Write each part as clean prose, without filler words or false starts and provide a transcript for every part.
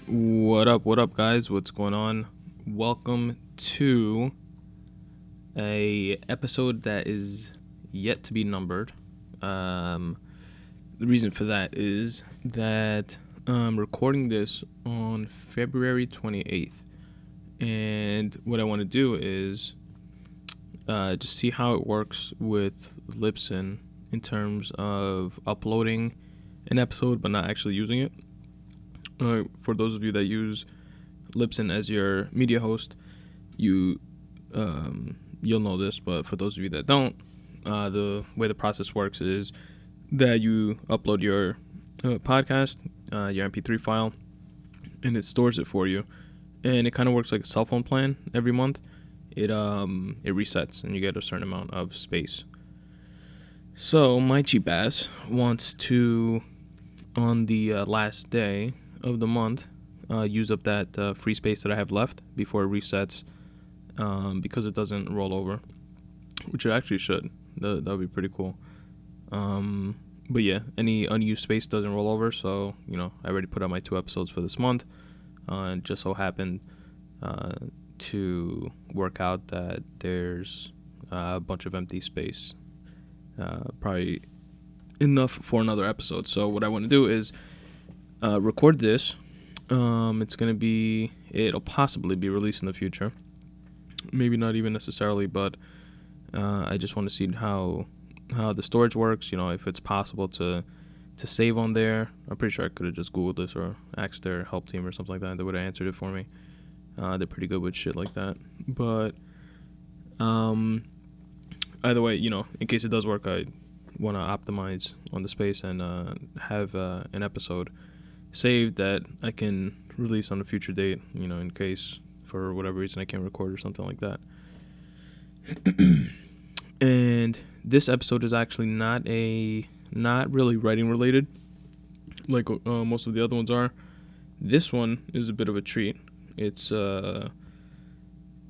What up, guys? What's going on? Welcome to a episode that is yet to be numbered. The reason for that is that I'm recording this on February 28th, and what I want to do is just see how it works with Libsyn in terms of uploading an episode but not actually using it. For those of you that use Libsyn as your media host, you'll know this, but for those of you that don't, the way the process works is that you upload your podcast, your MP3 file, and it stores it for you, and it kind of works like a cell phone plan. Every month it resets and you get a certain amount of space. So my cheap ass wants to, on the last day of the month, use up that free space that I have left before it resets, because it doesn't roll over, which it actually should. That would be pretty cool. But yeah, any unused space doesn't roll over, so I already put out my 2 episodes for this month, and just so happened to work out that there's a bunch of empty space, probably enough for another episode. So what I want to do is record this. It'll possibly be released in the future, maybe not even necessarily, but I just want to see how the storage works, if it's possible to save on there. I'm pretty sure I could have just Googled this or asked their help team or something like that. They would have answered it for me. They're pretty good with shit like that. But either way, in case it does work, I want to optimize on the space and have an episode saved that I can release on a future date, in case for whatever reason I can't record or something like that. And this episode is actually not really writing related like most of the other ones are. This one is a bit of a treat. It's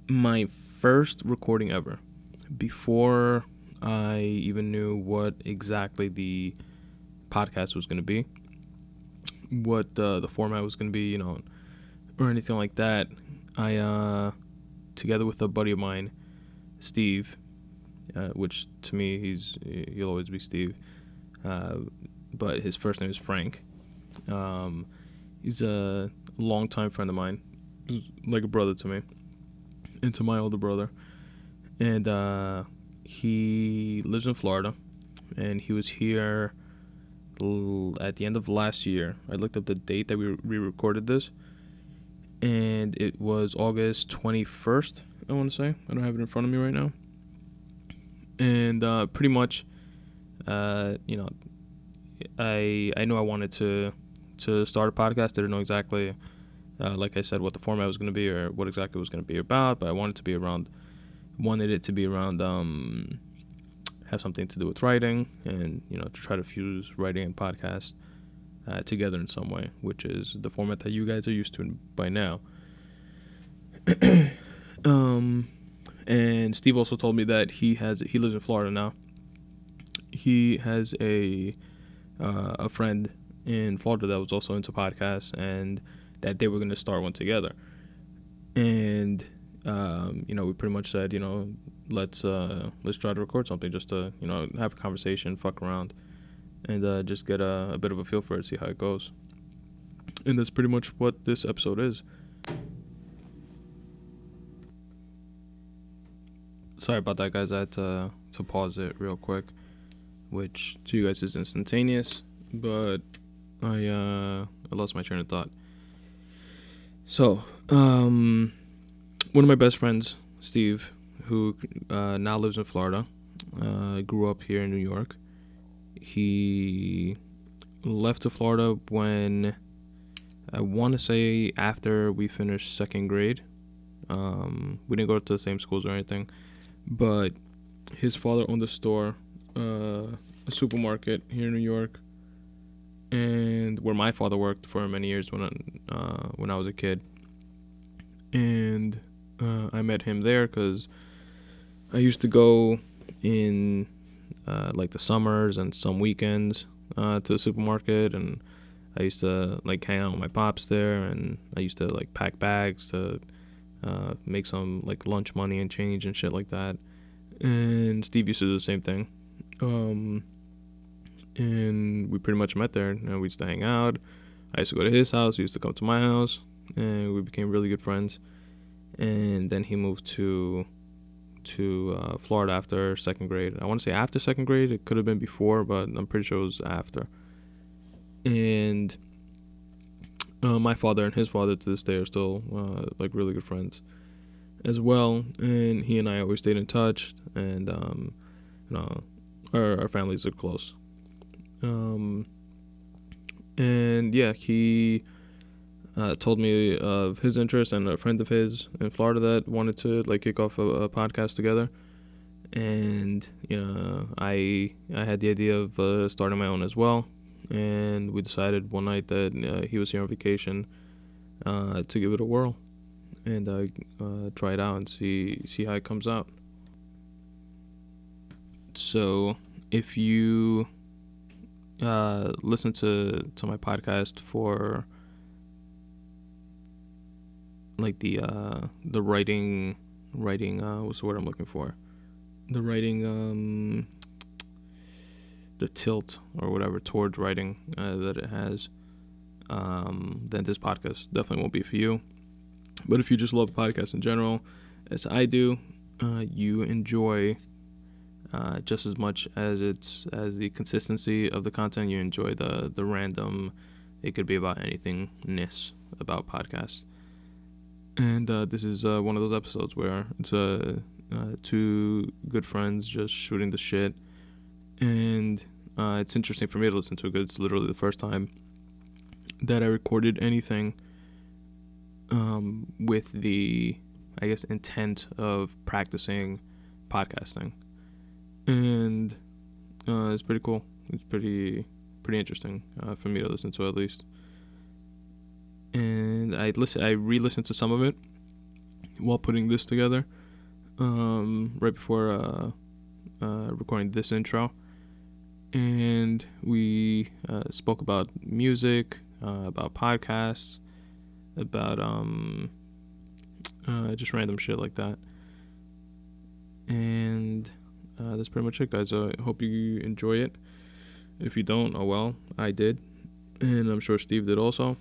my first recording ever, before I even knew what exactly the podcast was going to be, what the format was going to be, or anything like that. I, together with a buddy of mine, Steve, which to me he'll always be Steve, but his first name is Frank. He's a longtime friend of mine, like a brother to me, and to my older brother, and he lives in Florida, and he was here at the end of last year. I looked up the date that we recorded this, and it was August 21st, I want to say. I don't have it in front of me right now. And pretty much, I knew I wanted to start a podcast. I didn't know exactly, like I said, what the format was going to be or what exactly it was going to be about, but I wanted it to be around, have something to do with writing, and to try to fuse writing and podcast together in some way, which is the format that you guys are used to by now. And Steve also told me that he lives in Florida now. He has a friend in Florida that was also into podcasts, and that they were going to start one together. And we pretty much said, let's try to record something, just to have a conversation, fuck around, and just get a bit of a feel for it, see how it goes. And that's pretty much what this episode is. Sorry about that, guys. I had to pause it real quick, which to you guys is instantaneous, but I lost my train of thought. So, one of my best friends, Steve, who now lives in Florida, grew up here in New York. He left to Florida when, I want to say, after we finished 2nd grade. We didn't go to the same schools or anything, but his father owned a store, a supermarket here in New York, and where my father worked for many years when I was a kid. And I met him there because I used to go in like the summers and some weekends to the supermarket, and I used to like hang out with my pops there, and I used to like pack bags to make some like lunch money and change and shit like that. And Steve used to do the same thing. And we pretty much met there, and we used to hang out. I used to go to his house, he used to come to my house, and we became really good friends. And then he moved to Florida after second grade. I want to say after second grade. It could have been before, but I'm pretty sure it was after. And my father and his father to this day are still like really good friends as well. And he and I always stayed in touch, and our families are close. And yeah, he told me of his interest, and a friend of his in Florida that wanted to like kick off a podcast together. And I had the idea of starting my own as well, and we decided one night that he was here on vacation to give it a whirl and try it out and see how it comes out. So if you listen to my podcast for like the writing what's the word I'm looking for, the writing the tilt or whatever towards writing that it has, then this podcast definitely won't be for you. But if you just love podcasts in general, as I do, you enjoy just as much as the consistency of the content. You enjoy the random. It could be about anything-ness about podcasts. And this is one of those episodes where it's two good friends just shooting the shit. And it's interesting for me to listen to because it's literally the first time that I recorded anything with the, I guess, intent of practicing podcasting. And it's pretty cool. It's pretty interesting for me to listen to, at least. And I re-listened to some of it while putting this together right before recording this intro. And we spoke about music, about podcasts, about just random shit like that. And that's pretty much it, guys. I hope you enjoy it. If you don't, oh well, I did, and I'm sure Steve did also.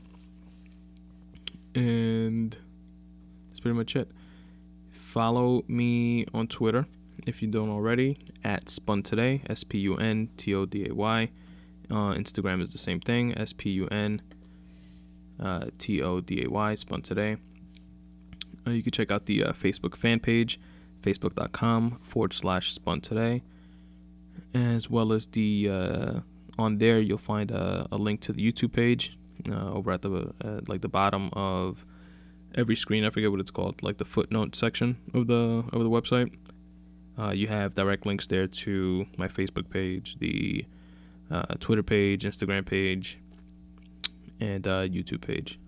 And that's pretty much it. Follow me on Twitter if you don't already, at Spun Today, SPUNTODAY. Instagram is the same thing, SPUNTODAY, Spun Today. You can check out the Facebook fan page, facebook.com/Spun Today, as well as the on there you'll find a link to the YouTube page over at the bottom of every screen. I forget what it's called, like the footnote section of the website. You have direct links there to my Facebook page, the Twitter page, Instagram page, and YouTube page.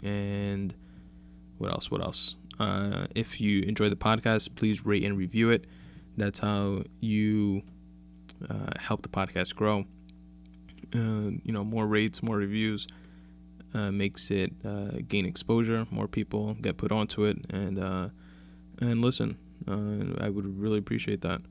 And what else? If you enjoy the podcast, please rate and review it. That's how you help the podcast grow. More rates, more reviews makes it gain exposure. More people get put onto it and listen. I would really appreciate that.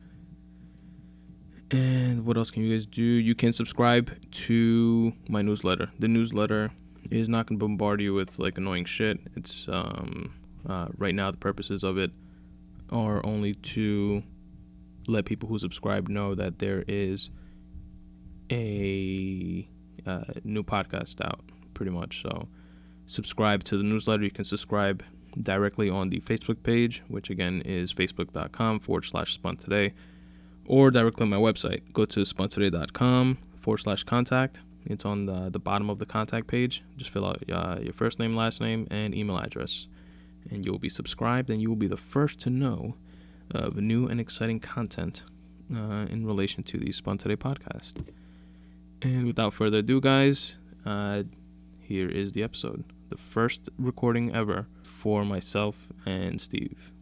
And what else can you guys do? You can subscribe to my newsletter. The newsletter is not going to bombard you with like annoying shit. It's right now the purposes of it are only to let people who subscribe know that there is a new podcast out, pretty much. So subscribe to the newsletter. You can subscribe directly on the Facebook page, which again is facebook.com/Spun Today, or directly on my website. Go to spuntoday.com/contact. It's on the bottom of the contact page. Just fill out your first name, last name, and email address, and you'll be subscribed, and you will be the first to know of new and exciting content in relation to the Spun Today podcast. And without further ado, guys, here is the episode. The first recording ever for myself and Steve.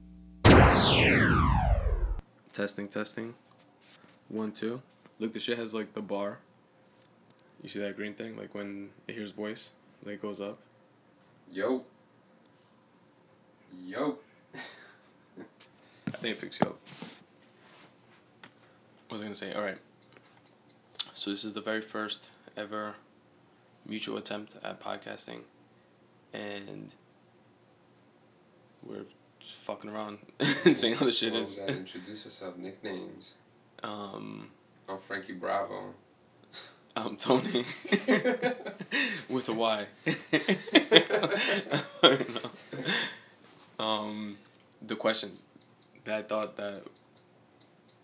Testing. 1, 2. Look, the shit has like the bar. You see that green thing? Like when it hears voice, like it goes up. Yo. I think it picks you up. What was I gonna say? All right. So this is the very first ever mutual attempt at podcasting, and we're just fucking around and saying how the shit is. Gotta introduce yourself. Nicknames. I'm Frankie Bravo. I'm Tony. With a Y. The question that I thought that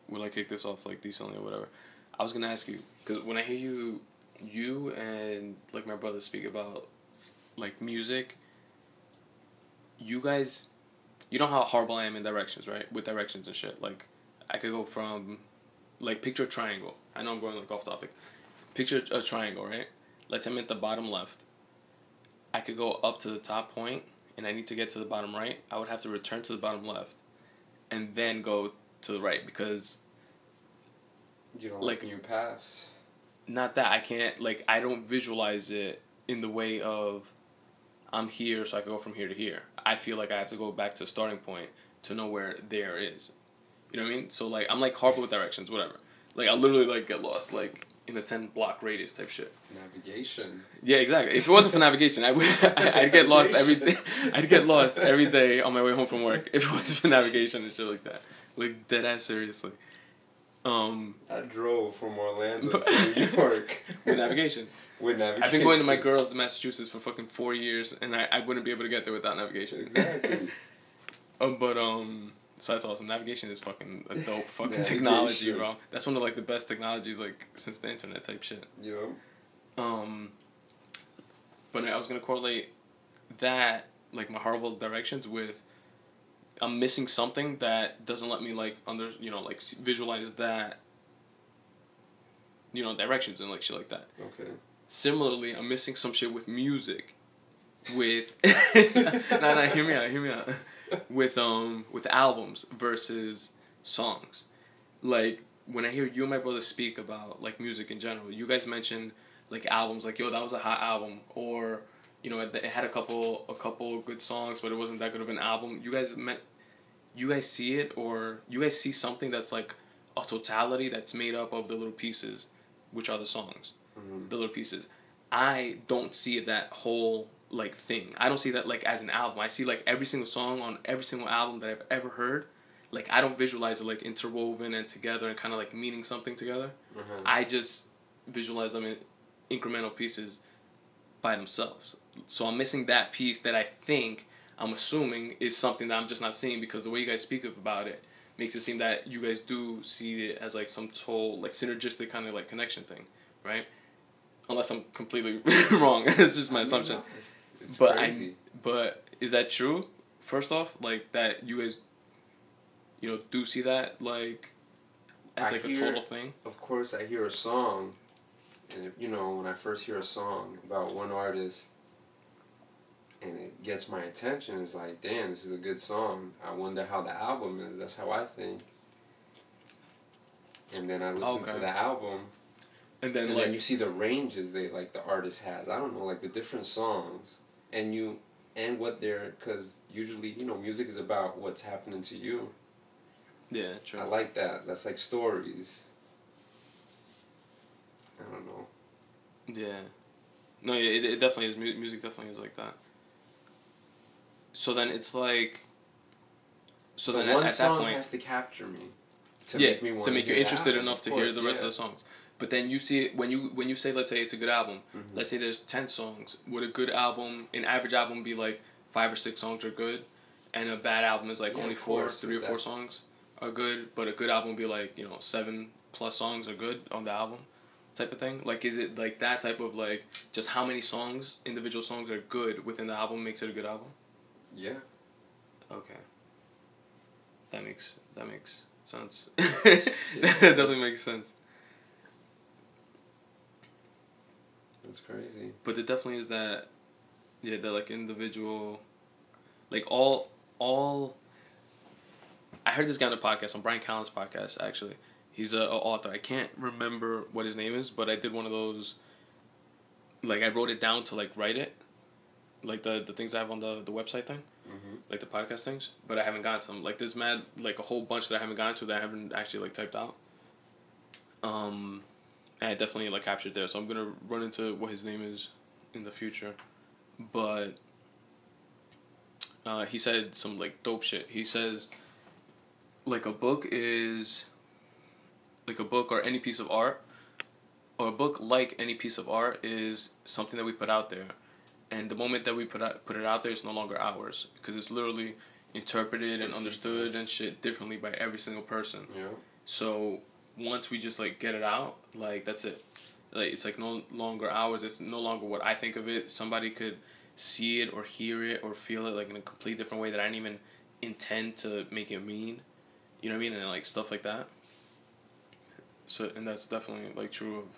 will I kick this off like decently or whatever. I was gonna ask you because when I hear you and like my brother speak about like music, you guys, you know how horrible I am in directions, right? With directions and shit. Like I could go from, like picture a triangle. I know I'm going like off topic. Picture a triangle, right? Let's say I'm at the bottom left. I could go up to the top point, and I need to get to the bottom right. I would have to return to the bottom left, and then go to the right because. You don't like new paths. Not that I can't like I don't visualize it in the way of, I'm here so I can go from here to here. I feel like I have to go back to the starting point to know where there is. You know what I mean? So like I'm like horrible with directions, whatever. Like I literally like get lost like in a 10-block radius type shit. Navigation. Yeah, exactly. If it wasn't for navigation, I'd get lost every day. I'd get lost every day on my way home from work if it wasn't for navigation and shit like that. Like dead ass seriously. I drove from Orlando to New York with navigation. With navigation. I've been going to my girls in Massachusetts for fucking 4 years, and I wouldn't be able to get there without navigation. Exactly. So that's awesome. Navigation is fucking a dope fucking technology, bro. That's one of like the best technologies like since the internet type shit. Yeah. But I was gonna correlate that like my horrible directions with I'm missing something that doesn't let me like visualize that directions and like shit like that. Okay. Similarly, I'm missing some shit with music. With hear me out. With albums versus songs. Like when I hear you and my brother speak about like music in general, you guys mention like albums like yo that was a hot album, or it had a couple good songs but it wasn't that good of an album. You guys see it, or you guys see something that's like a totality that's made up of the little pieces, which are the songs. Mm-hmm. The little pieces. I don't see that whole like thing. I don't see that like as an album. I see like every single song on every single album that I've ever heard. Like I don't visualize it like interwoven and together and kind of like meaning something together. Mm-hmm. I just visualize them in incremental pieces by themselves. So I'm missing that piece that I'm assuming is something that I'm just not seeing, because the way you guys speak about it makes it seem that you guys do see it as like some total like synergistic kind of like connection thing, right? Unless I'm completely wrong. It's just my assumption. It's crazy. But is that true? First off, like that you guys, do see that like as a total thing. Of course, I hear a song, and when I first hear a song about one artist, and it gets my attention, it's like, damn, this is a good song. I wonder how the album is. That's how I think. And then I listen to the album. And then you see the ranges the artist has. I don't know, like the different songs, and what they're, because usually music is about what's happening to you. Yeah, true. I like that. That's like stories. I don't know. Yeah, no, yeah, it definitely is. Music definitely is like that. So then it's like. So then one at song that point has to capture me. To make you interested enough to hear the rest of the songs. But then you see it when you say, let's say it's a good album. Mm-hmm. Let's say there's 10 songs. Would a good album, an average album, be like 5 or 6 songs are good, and a bad album is like only 3 or 4 songs are good, but a good album would be like 7+ songs are good on the album, type of thing. Like, is it like that type of like just how many songs, individual songs are good within the album makes it a good album? Yeah. Okay. That makes sense. That definitely makes sense. That's crazy. But it definitely is that, the like individual, like all. I heard this guy on a podcast, on Brian Callen's podcast, actually. He's an author. I can't remember what his name is, but I did one of those like I wrote it down to like write it, like the things I have on the website thing, like the podcast things, but I haven't gotten to them. Like there's mad like a whole bunch that I haven't gotten to that I haven't actually like typed out. And I definitely like captured there, so I'm gonna run into what his name is in the future, but he said some like dope shit. He says like a book is like a book or any piece of art, or a book like any piece of art is something that we put out there, and the moment that we put it out there, it's no longer ours because it's literally interpreted and understood and shit differently by every single person. Yeah. So once we just like get it out, like that's it. Like it's like no longer ours. It's no longer what I think of it. Somebody could see it or hear it or feel it like in a complete different way that I didn't even intend to make it mean. You know what I mean? And like stuff like that. So and that's definitely like true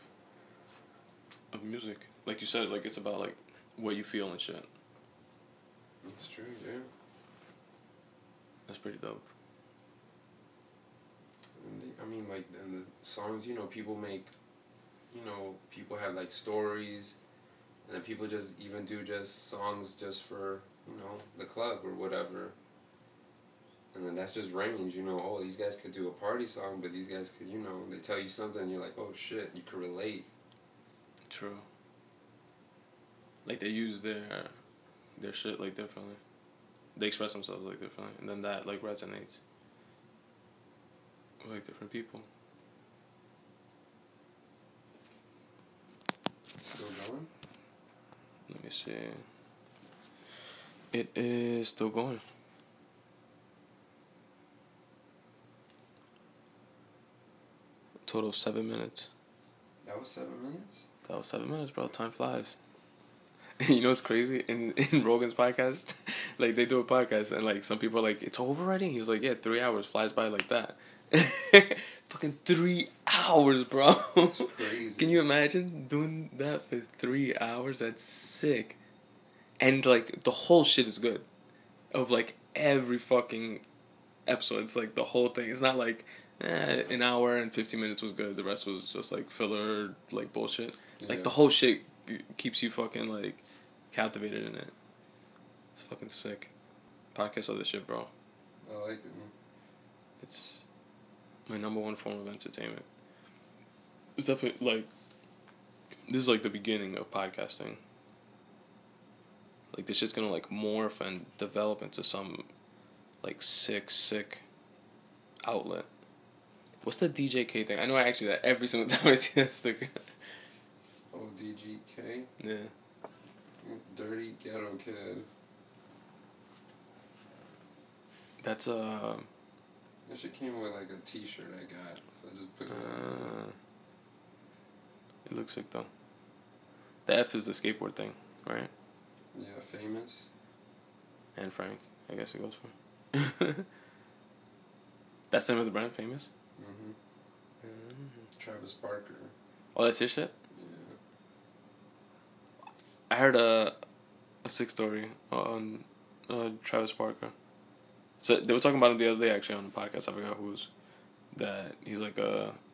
of music. Like you said, like it's about like what you feel and shit. That's true, yeah. That's pretty dope. I mean, like, and the songs, you know, people make, you know, people have like stories, and then people just even do just songs just for, you know, the club or whatever. And then that's just range, you know, oh, these guys could do a party song, but these guys could, you know, they tell you something and you're like, oh shit, you could relate. True. Like they use their shit like differently. They express themselves like differently, and then that like resonates with like different people. Still going? Let me see. It is still going. Total of 7 minutes. That was 7 minutes? That was 7 minutes, bro. Time flies. You know what's crazy? In Rogan's podcast, like they do a podcast and like some people are like, it's over already? He was like, yeah, 3 hours flies by like that. Fucking 3 hours, bro. That's crazy. Can you imagine doing that for 3 hours? That's sick. And like the whole shit is good. Of like every fucking episode. It's like the whole thing. It's not like an hour and 15 minutes was good. The rest was just like filler, like bullshit. Like the whole shit keeps you fucking like captivated in it. It's fucking sick. Podcasts are the shit, bro. I like it, man. It's my number one form of entertainment. It's definitely like, this is like the beginning of podcasting. Like this shit's gonna like morph and develop into some like sick outlet. What's the DJK thing? I know I ask you that every single time I see that sticker. Oh, DGK? Yeah. Dirty Ghetto Kid. That's That shit came with like a t-shirt I got, so I just put it on. It looks sick though. The F is the skateboard thing, right? Yeah, Famous. And Frank, I guess it goes for. That's the name of the brand, Famous? Travis Barker. Oh, that's his shit? Yeah. I heard a sick story on Travis Barker. So they were talking about him the other day actually on the podcast. I forgot who's that. He's like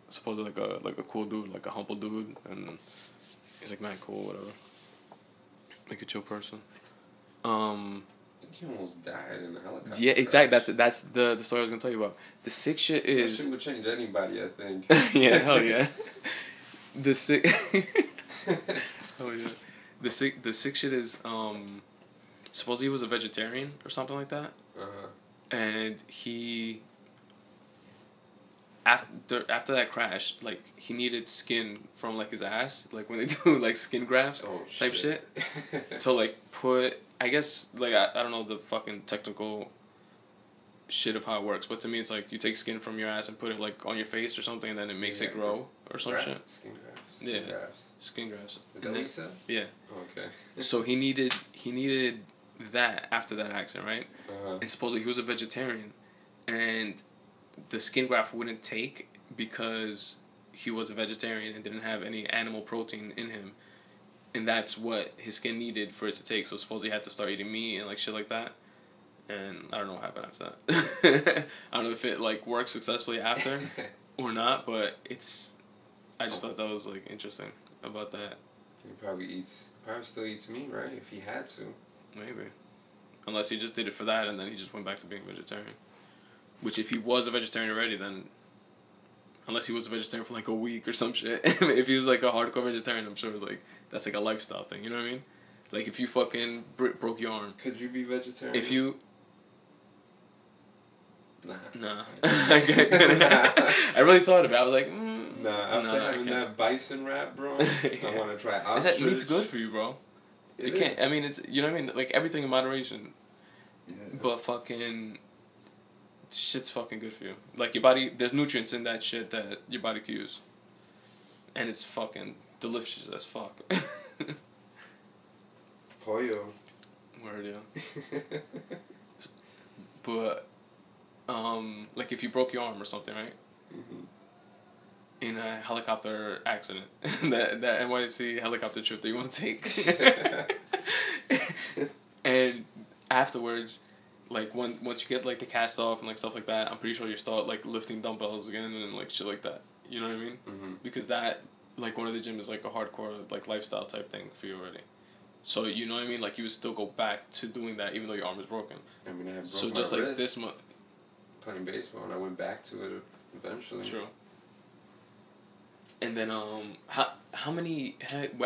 supposedly like a cool dude, like a humble dude, and he's like man cool, whatever. Like a chill person. I think he almost died in a helicopter. Yeah, exactly. That's the story I was gonna tell you about. The sick shit is. That shit would change anybody, I think. Yeah, hell yeah. The sick. Oh yeah. The sick shit is supposedly he was a vegetarian or something like that. And he after that crash, like he needed skin from like his ass, like when they do like skin grafts type shit. To like put, I guess like I don't know the fucking technical shit of how it works, but to me it's like you take skin from your ass and put it like on your face or something, and then it makes it grow or some shit. Skin grafts. Skin grafts. Is that what you said? Yeah. Okay. So he needed that after that accident, right? And supposedly he was a vegetarian, and the skin graft wouldn't take because he was a vegetarian and didn't have any animal protein in him, and that's what his skin needed for it to take. So supposedly he had to start eating meat and like shit like that, and I don't know what happened after that. I don't know if it like worked successfully after or not, but I just thought that was like interesting about that. He probably still eats meat, right? If he had to. Maybe. Unless he just did it for that and then he just went back to being vegetarian. Which, if he was a vegetarian already, then... Unless he was a vegetarian for like a week or some shit. If he was like a hardcore vegetarian, I'm sure like that's like a lifestyle thing, you know what I mean? Like if you fucking broke your arm. Could you be vegetarian? If you... Nah. I really thought about it. I was like, after having that bison wrap, bro, I want to try ostrich. Is that meat's good for you, bro? You can't. I mean, it's, you know what I mean. Like everything in moderation. Yeah. But fucking, shit's fucking good for you. Like your body, there's nutrients in that shit that your body can use. And it's fucking delicious as fuck. Pollo. Word, yeah. But, like if you broke your arm or something, right? Mm-hmm. In a helicopter accident, that NYC helicopter trip that you want to take, and afterwards, like once you get like the cast off and like stuff like that, I'm pretty sure you start like lifting dumbbells again and like shit like that. You know what I mean? Mm-hmm. Because that, like, going to the gym is like a hardcore like lifestyle type thing for you already. So you know what I mean? Like you would still go back to doing that even though your arm is broken. I mean, I have broke so my just wrist like this month, playing baseball, and I went back to it eventually. True. And then how many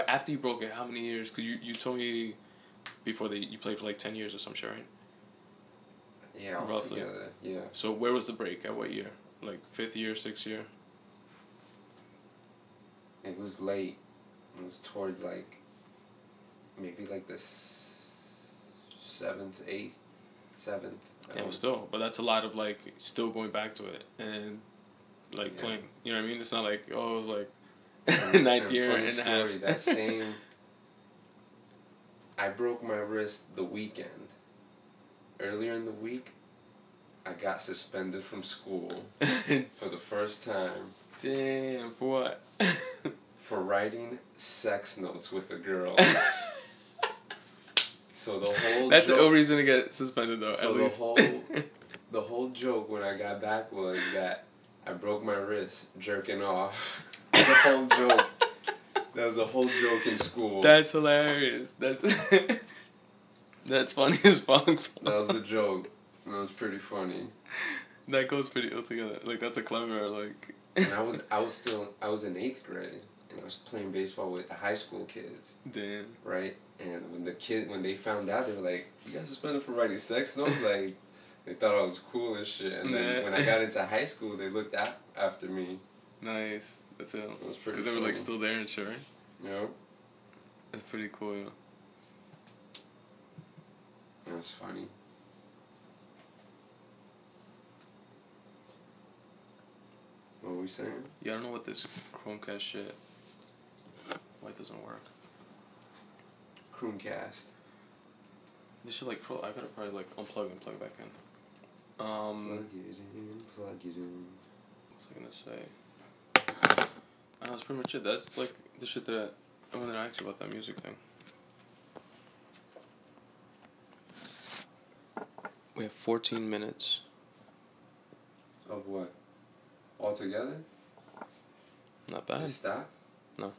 after you broke it, how many years? Cause you told me before that you played for like 10 years or some shit, right? Yeah, roughly. Altogether, yeah. So where was the break? At what year? Like 5th year, 6th year? It was late. It was towards like maybe like the 7th, 8th, 7th. Yeah, but still, but that's a lot of like still going back to it and like playing. You know what I mean? It's not like, oh, it was like ninth year and a half. That same. I broke my wrist the weekend. Earlier in the week, I got suspended from school for the first time. Damn, for what? For writing sex notes with a girl. So the whole That's joke, no reason to get suspended though. so at least. the whole joke when I got back was that I broke my wrist jerking off. The whole joke. That was the whole joke in school. That's hilarious. That's funny as fuck. That was the joke. That was pretty funny. That goes pretty ill together. Like that's a clever like. And I was in 8th grade and I was playing baseball with the high school kids. Damn. Right? And when they found out, they were like, "You got suspended for writing sex notes?" Like, they thought I was cool and shit. And then when I got into high school, they looked after me. Nice. That's it. That was pretty. Because they were like still there and shit, right? Yeah. That's pretty cool, yeah. That's funny. What were we saying? Yeah, I don't know what this Chromecast shit. Why it doesn't work. Chromecast. This should like I gotta probably like unplug and plug it back in. Plug it in, plug it in. What was I gonna say? That's pretty much it. That's like the shit that I wanted to ask you about that music thing. We have 14 minutes. Of what? Altogether? Not bad. Did it stop? No.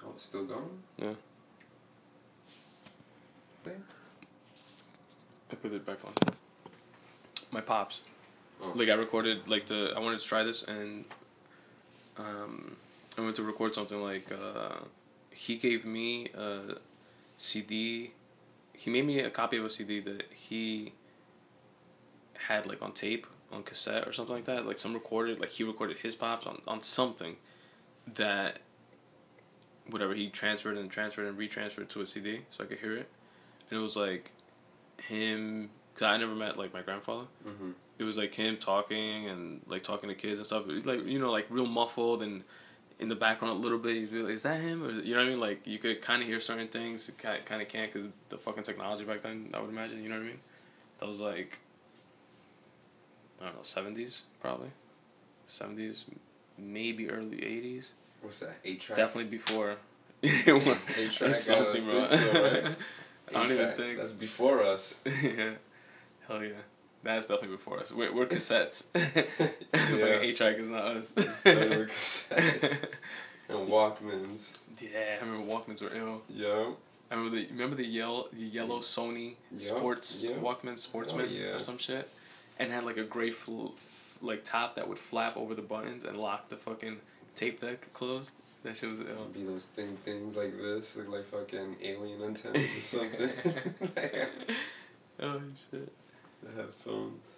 Oh, it's still going? Yeah. There? I put it back on. My pops. Oh. Like I recorded I wanted to try this and I went to record something like he gave me a CD. He made me a copy of a CD that he had like on tape, on cassette or something like that. Like he recorded his pops on something that whatever he transferred and retransferred to a CD so I could hear it. And it was like him, because I never met like my grandfather. Mm-hmm. It was like him talking and like talking to kids and stuff. It was, like, you know, like real muffled and in the background a little bit. You'd be like, is that him? Or, you know what I mean? Like you could kind of hear certain things. Kind of can't because the fucking technology back then, I would imagine. You know what I mean? That was like, I don't know, 70s probably. 70s, maybe early 80s. What's that? 8-track? Definitely before. 8-track. It's something, bro. So, right? I don't even think. That's before us. Yeah. Hell yeah. That's definitely before us. We're cassettes. Yeah. Like 8-track is not us. We're cassettes. And Walkmans. Yeah, I remember Walkmans were ill. Yo. I remember the yellow Sony sports Walkman Sportsman or some shit, and had like a gray like top that would flap over the buttons and lock the fucking tape deck closed. That shit was ill. It'd be those things like this, look like fucking alien antennas or something. Oh shit. The headphones.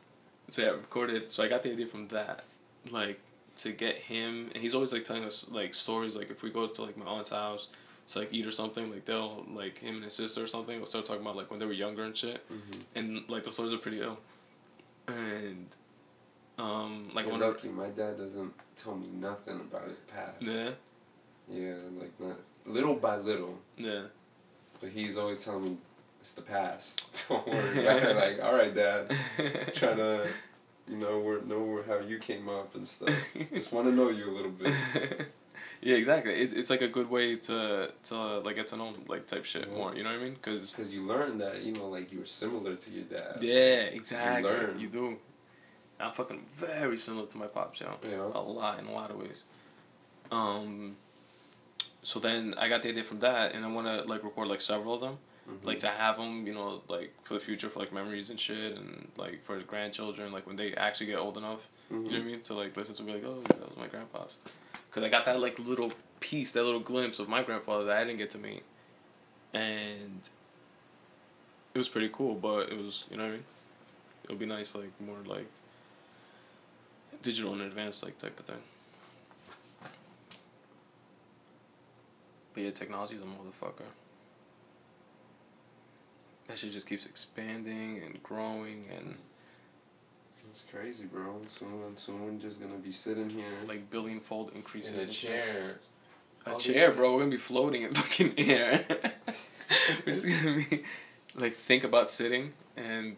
So yeah, I recorded. So I got the idea from that, like to get him, and he's always like telling us like stories. Like if we go to like my aunt's house to like eat or something, like they'll like him and his sister or something will start talking about like when they were younger and shit, and like the stories are pretty ill, and like You're lucky, my dad doesn't tell me nothing about his past. Yeah. Yeah, like not little by little. Yeah. But he's always telling me it's the past. Don't worry about it. Like, all right, Dad, trying to, know how you came up and stuff. Just want to know you a little bit. Yeah, exactly. It's like a good way to like get to know like type shit more. You know what I mean? Because you learn that like you were similar to your dad. Yeah, exactly. You learn. You do. I'm fucking very similar to my pops, yo. Yeah. A lot in a lot of ways. So then I got the idea from that, and I want to like record like several of them, like to have them, like for the future, for like memories and shit, and like for his grandchildren, like when they actually get old enough, you know what I mean, to like listen to be like, oh, that was my grandpa's, because I got that like little piece, that little glimpse of my grandfather that I didn't get to meet, and it was pretty cool, but it was, you know what I mean, it would be nice, like more like digital and advanced like type of thing. But yeah, technology is a motherfucker. That shit just keeps expanding and growing, and it's crazy, bro. Soon we're just gonna be sitting here like billion-fold increases in a chair. A chair, bro. We're gonna be floating in fucking air. We're just gonna be like think about sitting and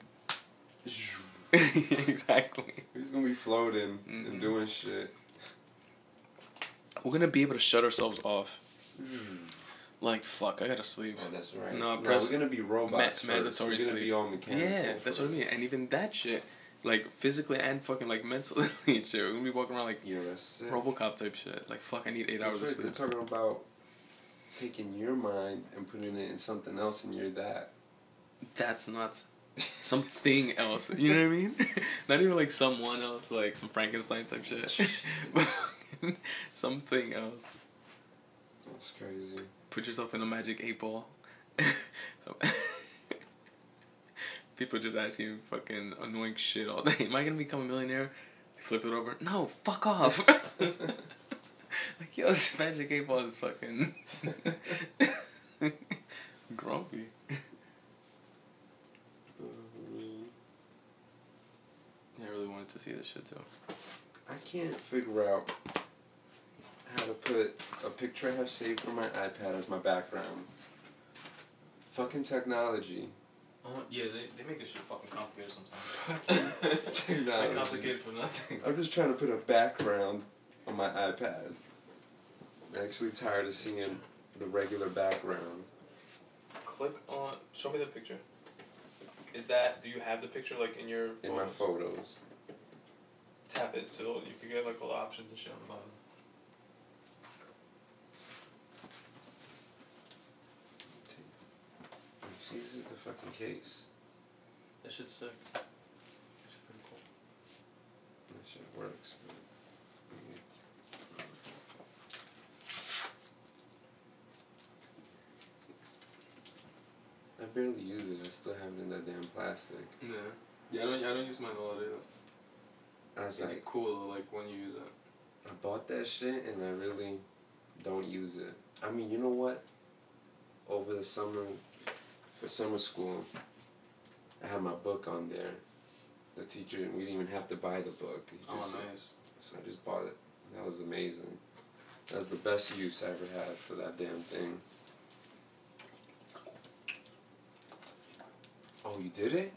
exactly. We're just gonna be floating and doing shit. We're gonna be able to shut ourselves off. Like, fuck, I gotta sleep. Oh, that's right. No, we're gonna be robots mandatory We're gonna be all mechanical. Yeah, that's what I mean. And even that shit, like, physically and fucking, like, mentally and shit. We're gonna be walking around, like, that's it. RoboCop type shit. Like, fuck, I need 8 hours of sleep. They're talking about taking your mind and putting it in something else, and you're that. That's nuts. Something else. You know what I mean? Not even, like, someone else, like, some Frankenstein type shit. Something else. That's crazy. Put yourself in a magic 8-ball. People just ask you fucking annoying shit all day. Am I gonna become a millionaire? They flip it over. No, fuck off. Like, yo, this magic 8-ball is fucking grumpy. I really wanted to see this shit too. I can't figure out how to put a picture I have saved from my iPad as my background. Fucking technology. Oh, yeah, they make this shit fucking complicated sometimes. Technology. Like complicated for nothing. I'm just trying to put a background on my iPad. I'm actually tired of seeing the regular background. Click on, show me the picture. Do you have the picture like in your photos? In my photos. Tap it so you can get like all the options and shit on the bottom. See, this is the fucking case. That shit's sick. That shit's pretty cool. That shit works, but I barely use it. I still have it in that damn plastic. Yeah, I don't use mine a lot either. It's like cool though, like when you use it. I bought that shit and I really don't use it. I mean, you know what? Over the summer, for summer school, I had my book on there. The teacher, we didn't even have to buy the book. Nice. So I just bought it. That was amazing. That was the best use I ever had for that damn thing. Oh, you did it?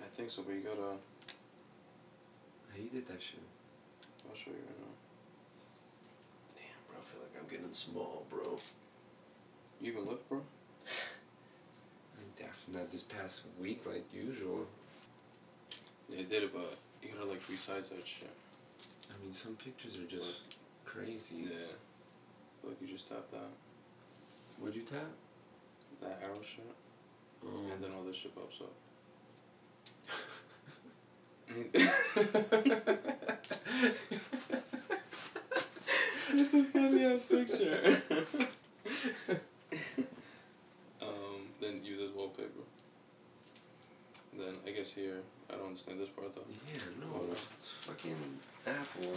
I think so, but you gotta... How you did that shit? I'll show you right now. Damn, bro, I feel like I'm getting small, bro. You even lift, bro? Definitely not this past week like usual. Yeah, I did it, but you gotta like resize that shit. I mean, some pictures are just crazy. Yeah. feel like you just tapped that. What'd you tap? That arrow shit. And then all this shit pops up. It's a funny ass picture. Then use this wallpaper. Then I guess here, I don't understand this part though. Yeah, no, it's fucking Apple.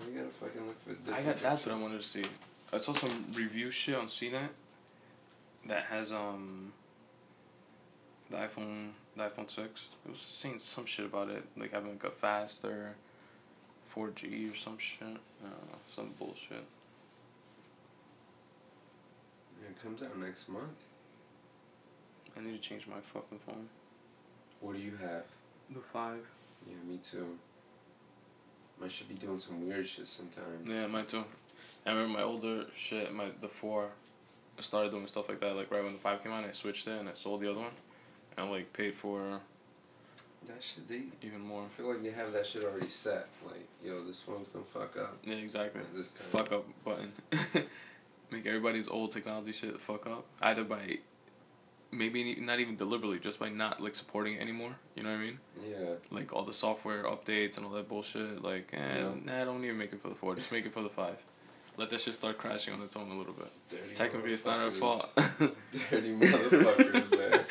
We gotta fucking look for different That's what I wanted to see. I saw some review shit on CNET that has the iPhone 6. It was saying some shit about it, like having like a faster 4G or some shit. I don't know, some bullshit. Yeah, it comes out next month. I need to change my fucking phone. What do you have? The 5. Yeah, me too. I should be doing some weird shit sometimes. Yeah, mine too. I remember my older shit, the 4, I started doing stuff like that, like right when the 5 came out, I switched it and I sold the other one. And I like paid for that shit, even more. I feel like they have that shit already set. Like, yo, this phone's gonna fuck up. Yeah, exactly. This time. Fuck up button. Make everybody's old technology shit fuck up. Either by, maybe not even deliberately, just by not like supporting it anymore. You know what I mean? Yeah. Like all the software updates and all that bullshit. Like, nah, don't even make it for the 4. Just make it for the 5. Let that shit start crashing on its own a little bit. Dirty Technically, it's not our fault. Dirty motherfuckers, man.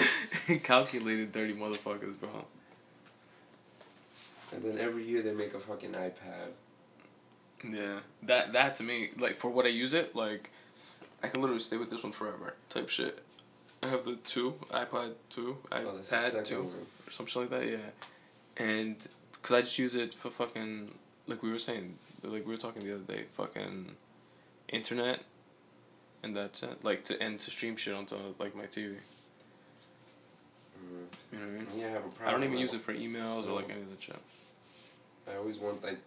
Calculated dirty motherfuckers, bro. And then every year they make a fucking iPad. Yeah, that to me, like for what I use it, like I can literally stay with this one forever, type shit. I have the iPad 2, iPad 2, or something like that, yeah. And because I just use it for fucking, like we were saying, like we were talking the other day, fucking internet, and that's it. Like to stream shit onto like my TV. You know what I mean? Yeah, I have a problem. I don't even use it for emails or like any of that shit. I always want like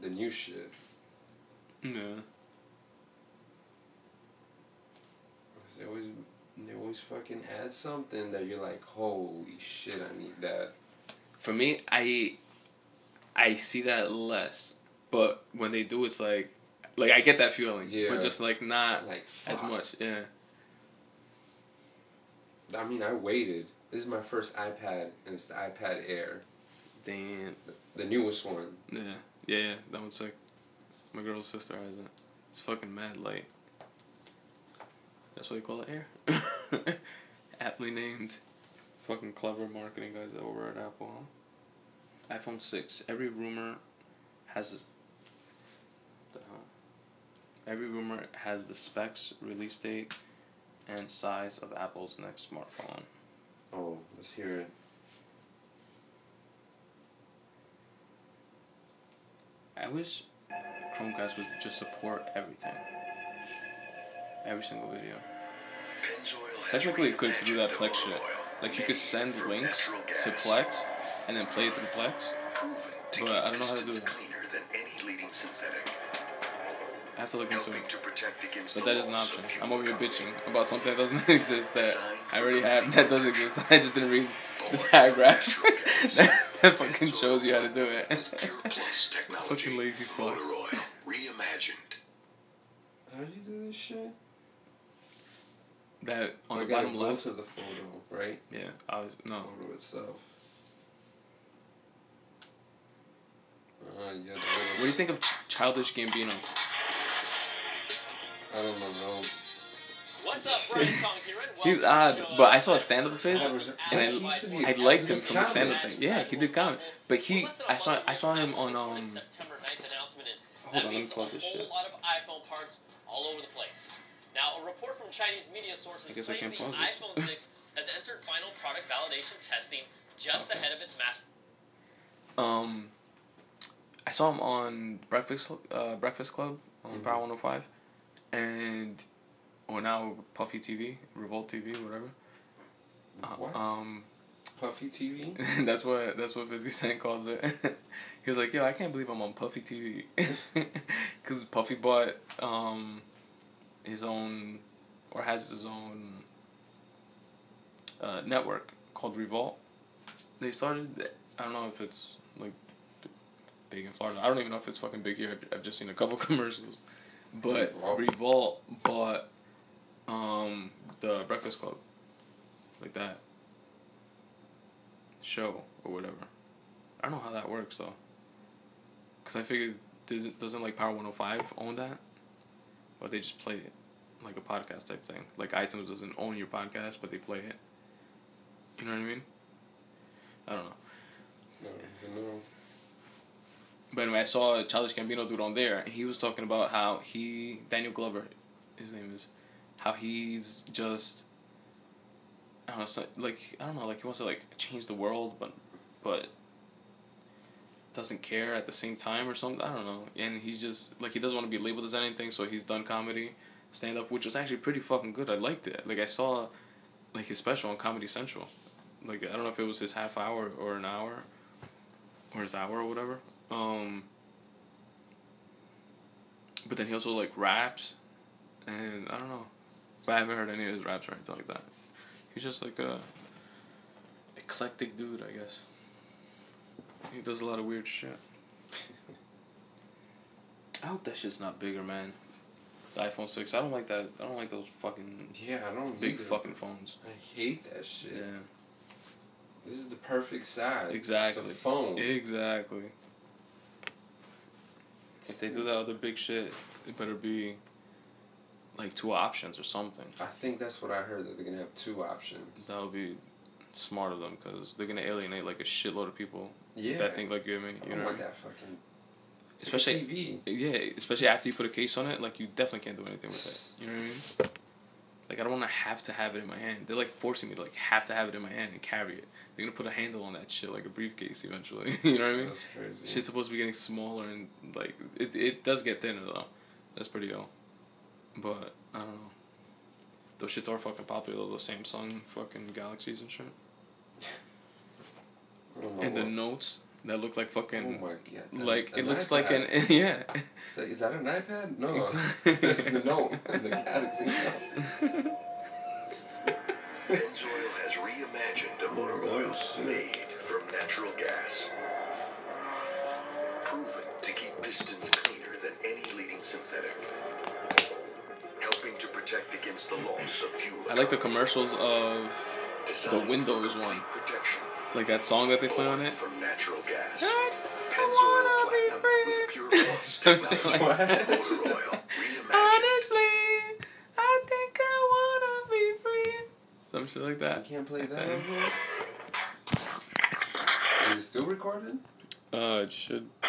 the new shit. Yeah. Cause they always fucking add something that you're like, holy shit, I need that. For me, I see that less, but when they do, it's like I get that feeling, but just like not like as much. Yeah. I mean, I waited. This is my first iPad, and it's the iPad Air. Damn. The newest one. Yeah, that one's sick. My girl's sister has it. It's fucking mad light. That's why you call it Air. Aptly named. Fucking clever marketing guys over at Apple, huh? iPhone 6. Every rumor has the specs, release date, and size of Apple's next smartphone. Oh, let's hear it. I wish Chromecast would just support everything. Every single video. Technically, it could through that Plex shit. Like, you could send links to Plex and then play it through Plex. But I don't know how to do that. I have to look into it. But that is an option. I'm over here bitching about something that doesn't exist that I already have that does exist. I just didn't read the paragraph that fucking shows you how to do it. Fucking lazy fuck. How do you do this shit? That on the bottom go left. To the photo, right? Yeah, no. Photo itself. Yeah. What do you think of Childish Gambino? I don't know. What's up, Brian He's odd, but I saw a stand-up of his, and I liked him from the stand-up thing. Yeah, he did comedy, but I saw him on Hold on, let me pause this shit. All over the place. Now, a report from Chinese media sources claims the iPhone 6 has entered final product validation testing just ahead of its mass. I saw him on Breakfast Club on Power 105, and now Puffy TV, Revolt TV, whatever. What? Puffy TV? that's what 50 Cent calls it. He was like, yo, I can't believe I'm on Puffy TV. Because Puffy bought his own, or has his own network called Revolt. They started, I don't know if it's like big in Florida. I don't even know if it's fucking big here. I've just seen a couple commercials. But Revolt bought the Breakfast Club, like that show or whatever. I don't know how that works though. Cause I figured doesn't like Power 105 own that, but they just play it like a podcast type thing. Like iTunes doesn't own your podcast, but they play it. You know what I mean? I don't know. No. But anyway, I saw Childish Gambino dude on there, and he was talking about how Daniel Glover, his name is, how he's just, I don't know, like he wants to like change the world, but doesn't care at the same time or something. I don't know. And he's just like, he doesn't want to be labeled as anything, so he's done comedy, stand up, which was actually pretty fucking good. I liked it. Like I saw like his special on Comedy Central. Like I don't know if it was his half hour or an hour or his hour or whatever. But then he also like raps, and I don't know, but I haven't heard any of his raps or anything like that. He's just like a eclectic dude, I guess. He does a lot of weird shit. I hope that shit's not bigger, man. The iPhone 6. I don't like that. I don't like those fucking I don't big fucking phones. I hate that shit. Yeah. This is the perfect size. Exactly. It's a phone. Exactly. If they do that other big shit, it better be like 2 options or something. I think that's what I heard, that they're gonna have 2 options. That would be smart of them, because they're gonna alienate like a shitload of people. Yeah. That think like you and me. You know. I want that fucking. Especially TV. Yeah, especially after you put a case on it, like you definitely can't do anything with it. You know what I mean? Like I don't want to have it in my hand. They're like forcing me to like have to have it in my hand and carry it. They're gonna put a handle on that shit like a briefcase eventually. You know what I mean? That's crazy. Shit's supposed to be getting smaller, and like it does get thinner though. That's pretty ill. But I don't know. Those shits are fucking popular though. Those Samsung fucking Galaxies and shit. And the Notes that look like fucking. Oh my god! Like it looks iPad. like an yeah. Is that an iPad? No, it's the Note, the Galaxy Note. Pennzoil has reimagined a motor oil made from natural gas, proven to keep pistons cleaner than any leading synthetic, helping to protect against the loss of fuel. I like the commercials of the Windows one. Protection. Like that song that they play on it. From natural gas. I wanna be free. Honestly, I think I wanna be free. Some shit like that. You can't play that on here? Is it still recording? It should be.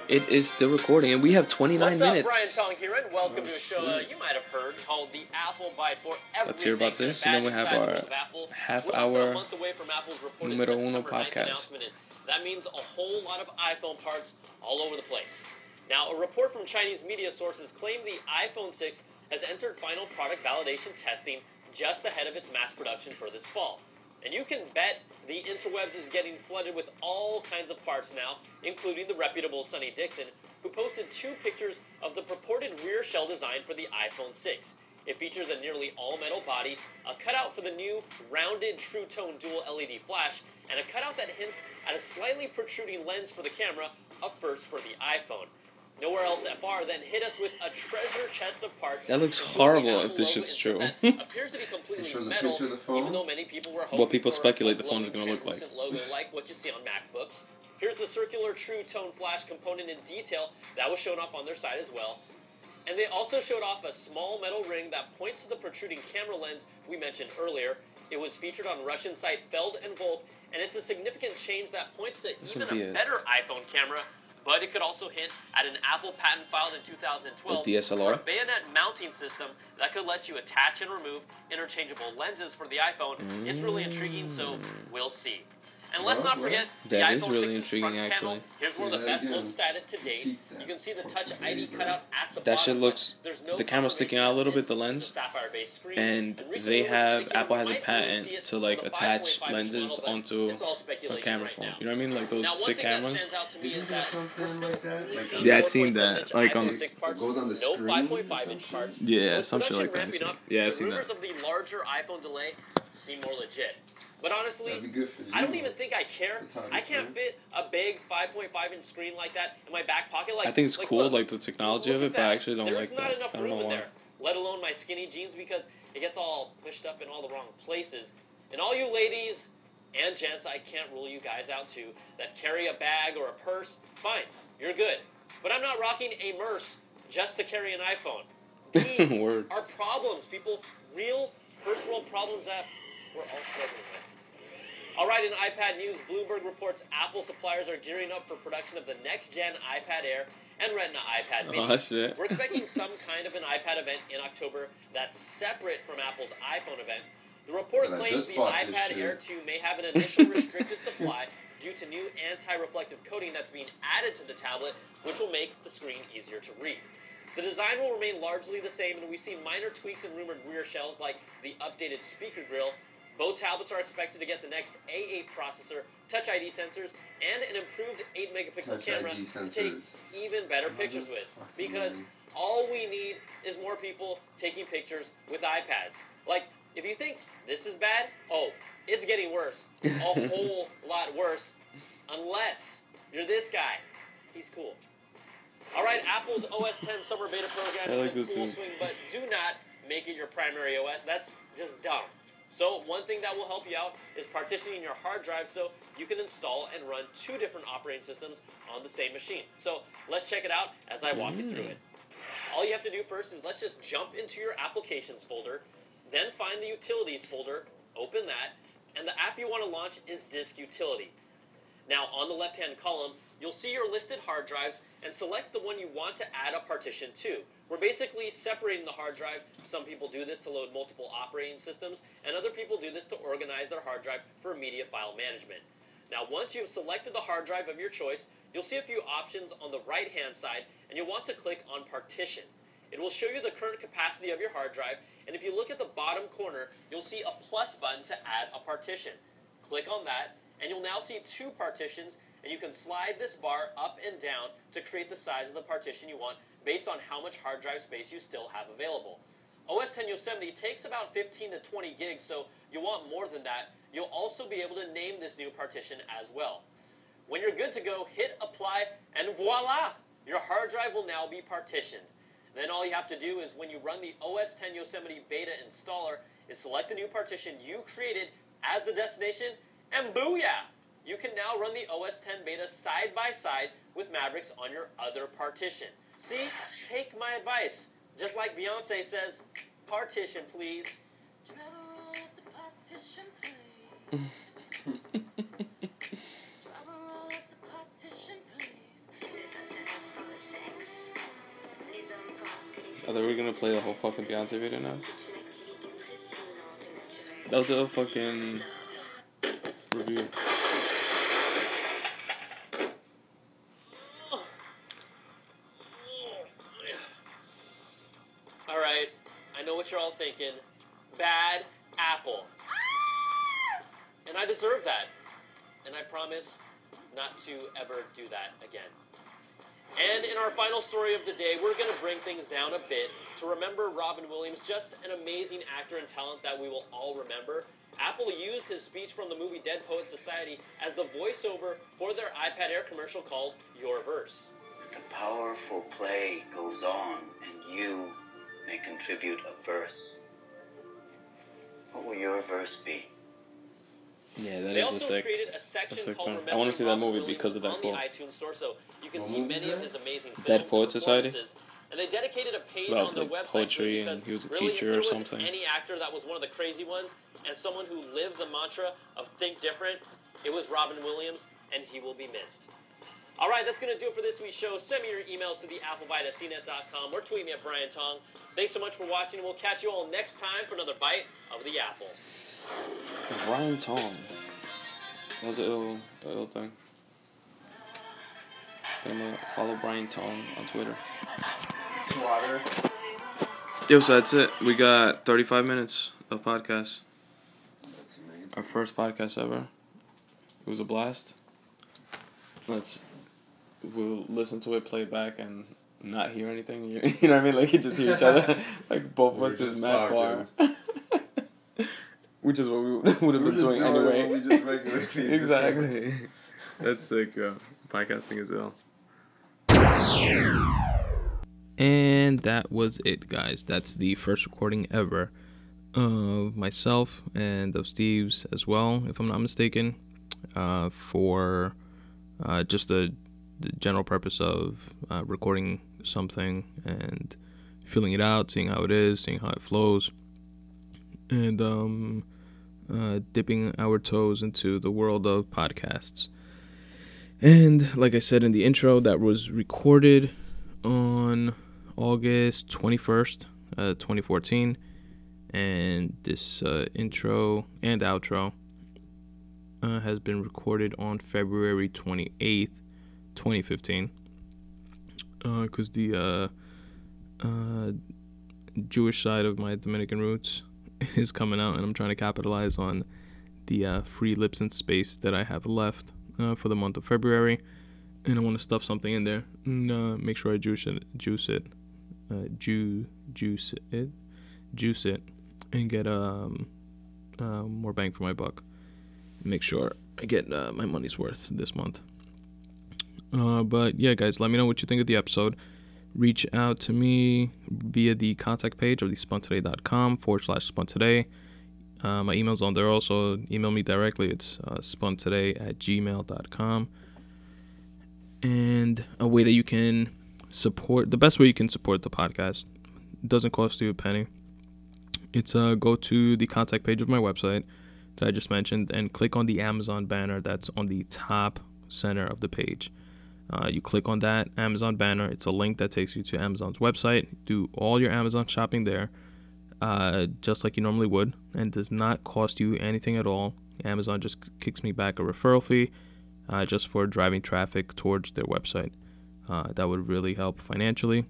It is still recording, and we have 29 minutes. What's up, Brian Tong here, and welcome to a show you might have heard called The Apple Bite for Everything. Let's hear about this, and then we have our half-hour numero uno podcast. That means a whole lot of iPhone parts all over the place. Now, a report from Chinese media sources claim the iPhone 6 has entered final product validation testing just ahead of its mass production for this fall. And you can bet the interwebs is getting flooded with all kinds of parts now, including the reputable Sonny Dixon, who posted 2 pictures of the purported rear shell design for the iPhone 6. It features a nearly all-metal body, a cutout for the new rounded True Tone dual LED flash, and a cutout that hints at a slightly protruding lens for the camera, a first for the iPhone. Nowhere else FR then hit us with a treasure chest of parts. That looks horrible if this shit's true. Appears to be completely It shows a metal, picture of the phone. even though many people were hoping What people for speculate the a phone's gonna look like. translucent logo like what you see on MacBooks. Here's the circular True Tone flash component in detail that was shown off on their side as well. And they also showed off a small metal ring that points to the protruding camera lens we mentioned earlier. It was featured on Russian site Feld and Volk, and it's a significant change that points to even a better iPhone camera, but it could also hint at an Apple patent filed in 2012 A DSLR? for a bayonet mounting system that could let you attach and remove interchangeable lenses for the iPhone. It's really intriguing, so we'll see. And let's not forget the That is iPhone really 6's intriguing, front actually. panel. Here's one of the best looks at it to date. You can see the Touch ID cutout at the That bottom. shit looks. There's no The camera's sticking out a little bit, the lens. sapphire-based screen. And recent they rumors have, indicate Apple we has a might be able to patent see it to on like the attach 5.5 lenses model, but onto it's all a speculation camera right phone. now. You know what I mean? Like Now, those one sick thing that cameras. stands out to me Isn't is there that something like that? Like Yeah, I've seen that, like, on- It goes on the no screen 5.5 or inch some parts. Yeah, With some shit production like that. ramping up, Yeah, I've the seen rumors that. of the larger iPhone delay seem more legit. But honestly, That'd be good for you. I don't even think I care. Photography. I can't fit a big 5.5-inch screen like that in my back pocket. Like, I think it's cool, look, like the technology of look it, at but I that. actually don't There's like not that. enough I don't room know in why. there, let alone my skinny jeans, because it gets all pushed up in all the wrong places. And all you ladies and gents, I can't rule you guys out too, that carry a bag or a purse, fine, you're good. But I'm not rocking a Merce just to carry an iPhone. These Word. are problems, people. Real first world problems that we're all struggling with. All right, in iPad news, Bloomberg reports Apple suppliers are gearing up for production of the next-gen iPad Air and Retina iPad Mini. Oh, shit. We're expecting some kind of an iPad event in October that's separate from Apple's iPhone event. The report But I claims just the bought this iPad shit. Air 2 may have an initial restricted supply due to new anti-reflective coating that's being added to the tablet, which will make the screen easier to read. The design will remain largely the same, and we see minor tweaks in rumored rear shells like the updated speaker grille. Both tablets are expected to get the next A8 processor, Touch ID sensors, and an improved 8-megapixel Touch camera ID to take sensors. even better pictures with. Because all we need is more people taking pictures with iPads. Like, if you think this is bad, oh, it's getting worse. A whole lot worse. Unless you're this guy. He's cool. All right, Apple's OS X summer beta program I like is this in full too. swing, but do not make it your primary OS. That's just dumb. So one thing that will help you out is partitioning your hard drive so you can install and run 2 different operating systems on the same machine. So let's check it out as I walk you through it. All you have to do first is let's just jump into your applications folder, then find the utilities folder, open that, and the app you want to launch is Disk Utility. Now on the left-hand column, you'll see your listed hard drives and select the one you want to add a partition to. We're basically separating the hard drive. Some people do this to load multiple operating systems, and other people do this to organize their hard drive for media file management. Now once you've selected the hard drive of your choice, you'll see a few options on the right-hand side, and you'll want to click on Partition. It will show you the current capacity of your hard drive, and if you look at the bottom corner, you'll see a plus button to add a partition. Click on that, and you'll now see 2 partitions, and you can slide this bar up and down to create the size of the partition you want based on how much hard drive space you still have available. OS X Yosemite takes about 15 to 20 gigs, so you'll want more than that. You'll also be able to name this new partition as well. When you're good to go, hit apply, and voila! Your hard drive will now be partitioned. Then all you have to do is when you run the OS X Yosemite beta installer is select the new partition you created as the destination, and booyah! You can now run the OS X beta side by side with Mavericks on your other partition. See? Take my advice. Just like Beyonce says, partition, please. Travel with the partition, please. Travel with the partition, please. I thought we were gonna play the whole fucking Beyonce video now. That was a fucking review. Alright, I know what you're all thinking. Bad apple. And I deserve that. And I promise not to ever do that again. And in our final story of the day, we're going to bring things down a bit to remember Robin Williams, just an amazing actor and talent that we will all remember. Apple used his speech from the movie Dead Poets Society as the voiceover for their iPad Air commercial called Your Verse. The powerful play goes on, and you may contribute a verse. What will your verse be? Yeah, that They is a also sick. created a section sick called thing. I Remembering wanna see that Robin movie Williams because of that on quote. the iTunes store, so you can What see movie is many of that? his amazing films Dead and Poets Society? performances. And they dedicated a page about, on their like, website poetry, to it because and he was a really, teacher if there or was something. any actor that was one of the crazy ones and someone who lived the mantra of think different, it was Robin Williams, and he will be missed. All right, that's going to do it for this week's show. Send me your emails to theapplebite@cnet.com or tweet me at Brian Tong. Thanks so much for watching, and we'll catch you all next time for another bite of the apple. Brian Tong. That was an ill thing. I'm gonna follow Brian Tong on Twitter. Water. Yo, so that's it. We got 35 minutes of podcast. That's amazing. Our first podcast ever. It was a blast. We'll listen to it, play it back, and not hear anything. You know what I mean? Like, you just hear each other. Like, both of We're us just just mad far. Which is what we would have been doing anyway. We just regularly Exactly. That's sick. Podcasting is ill. And that was it, guys. That's the first recording ever of myself and of Steve's as well, if I'm not mistaken, for just the general purpose of recording something and feeling it out, seeing how it is, seeing how it flows, and dipping our toes into the world of podcasts. And like I said in the intro, that was recorded on August 21st, 2014. And this intro and outro has been recorded on February 28th, 2015. Because the Jewish side of my Dominican roots is coming out, and I'm trying to capitalize on the free lips and space that I have left for the month of February, and I want to stuff something in there and make sure I juice it, and get more bang for my buck. Make sure I get my money's worth this month. But yeah, guys, let me know what you think of the episode. Reach out to me via the contact page of the spuntoday.com/spuntoday. My email's on there also. Email me directly. It's spuntoday@gmail.com. And a way that you can support, the best way you can support the podcast, doesn't cost you a penny. It's go to the contact page of my website that I just mentioned and click on the Amazon banner that's on the top center of the page. You click on that Amazon banner. It's a link that takes you to Amazon's website. Do all your Amazon shopping there, just like you normally would, and does not cost you anything at all. Amazon just kicks me back a referral fee just for driving traffic towards their website. That would really help financially.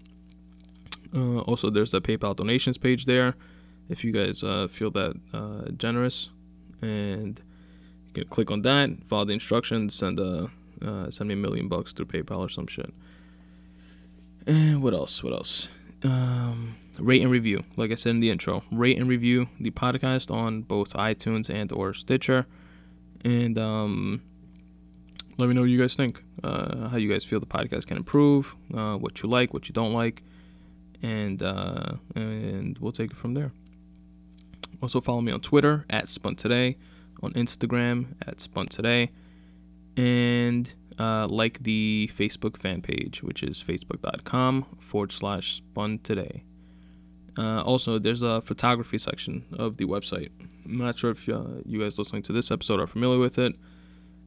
Also, there's a PayPal donations page there if you guys feel that generous, and you can click on that, follow the instructions, and send me $1 million through PayPal or some shit. And what else? Rate and review. Like I said in the intro, rate and review the podcast on both iTunes and or Stitcher. And let me know what you guys think. How you guys feel the podcast can improve. What you like, what you don't like, and we'll take it from there. Also follow me on Twitter @SpunToday, on Instagram @SpunToday, and like the Facebook fan page, which is facebook.com/SpunToday. Also, there's a photography section of the website. I'm not sure if you guys listening to this episode are familiar with it,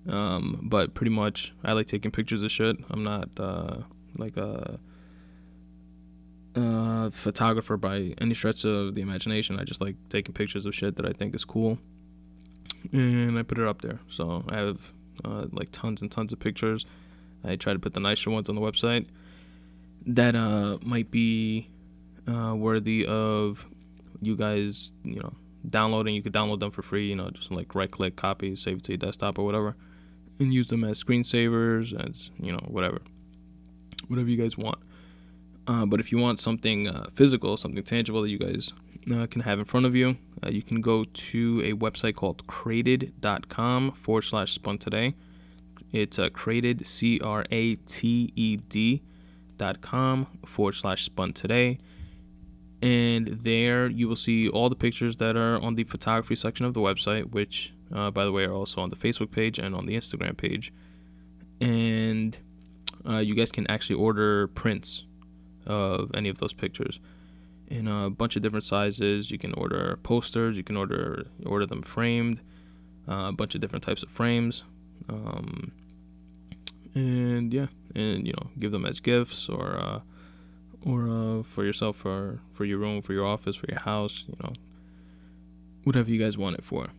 but pretty much I like taking pictures of shit. I'm not like a photographer by any stretch of the imagination. I just like taking pictures of shit that I think is cool, and I put it up there. So I have like tons and tons of pictures. I try to put the nicer ones on the website that might be worthy of you guys, downloading. You could download them for free, just like right click, copy, save it to your desktop or whatever, and use them as screensavers, as whatever you guys want. But if you want something physical, something tangible that you guys can have in front of you, you can go to a website called crated.com/spuntoday. It's crated, crated.com/spuntoday. And there you will see all the pictures that are on the photography section of the website, which, by the way, are also on the Facebook page and on the Instagram page. And you guys can actually order prints of any of those pictures in a bunch of different sizes. You can order posters, you can order them framed, a bunch of different types of frames, and give them as gifts or for yourself, for your room, for your office, for your house, whatever you guys want it for.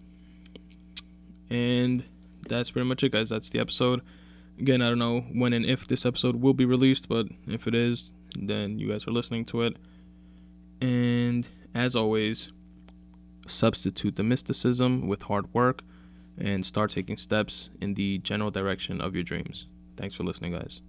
And that's pretty much it, guys. That's the episode. Again, I don't know when and if this episode will be released, but if it is, then you guys are listening to it. And as always, substitute the mysticism with hard work and start taking steps in the general direction of your dreams. Thanks for listening, guys.